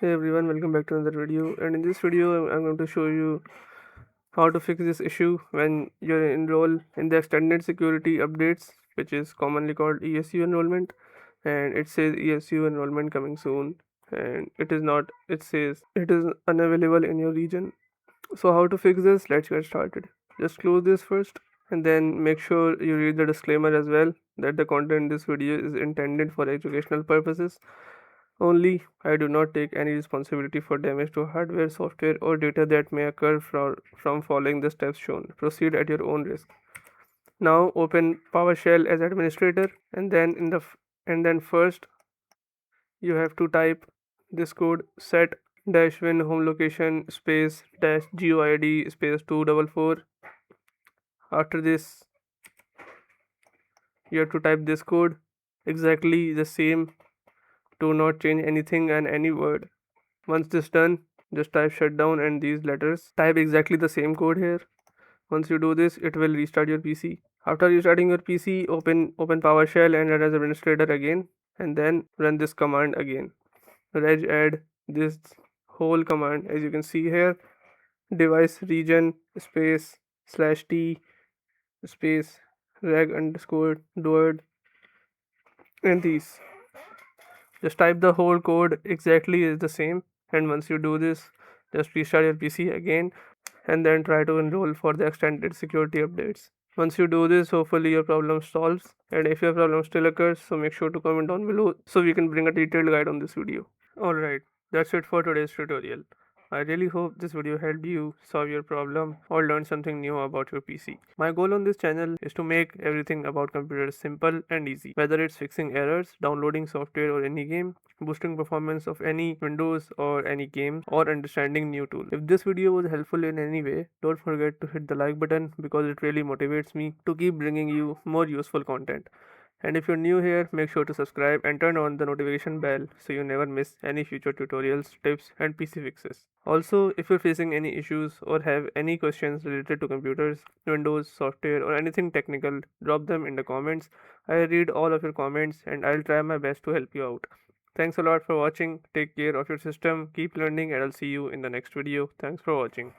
Hey everyone, welcome back to another video. And in this video, I'm going to show you how to fix this issue when you enroll in the extended security updates, which is commonly called ESU enrollment. And it says ESU enrollment coming soon, and it is not, it says it is unavailable in your region. So, how to fix this? Let's get started. Just close this first, and then make sure you read the disclaimer as well that the content in this video is intended for educational purposes only. I do not take any responsibility for damage to hardware, software, or data that may occur from following the steps shown. Proceed at your own risk. Now open PowerShell as administrator, and then and then first you have to type this code: set dash win home location space dash GOID space 244. After this, you have to type this code exactly the same. Do not change anything and any word. Once this done, just type shutdown and these letters. Type exactly the same code here. Once you do this, it will restart your PC. After restarting your PC, open PowerShell and run as administrator again, and then run this command again. Regadd this whole command, as you can see here: device region space /t space reg underscore word, and these. Just type the whole code exactly is the same, and once you do this, just restart your PC again and then try to enroll for the extended security updates. Once you do this, hopefully your problem solves, and if your problem still occurs, so make sure to comment down below so we can bring a detailed guide on this video. Alright, that's it for today's tutorial. I really hope this video helped you solve your problem or learn something new about your PC. My goal on this channel is to make everything about computers simple and easy, whether it's fixing errors, downloading software or any game, boosting performance of any Windows or any game, or understanding new tools. If this video was helpful in any way, don't forget to hit the like button because it really motivates me to keep bringing you more useful content. And if you're new here, make sure to subscribe and turn on the notification bell so you never miss any future tutorials, tips, and PC fixes. Also, if you're facing any issues or have any questions related to computers, Windows, software, or anything technical, drop them in the comments. I read all of your comments and I'll try my best to help you out. Thanks a lot for watching. Take care of your system, keep learning, and I'll see you in the next video. Thanks for watching.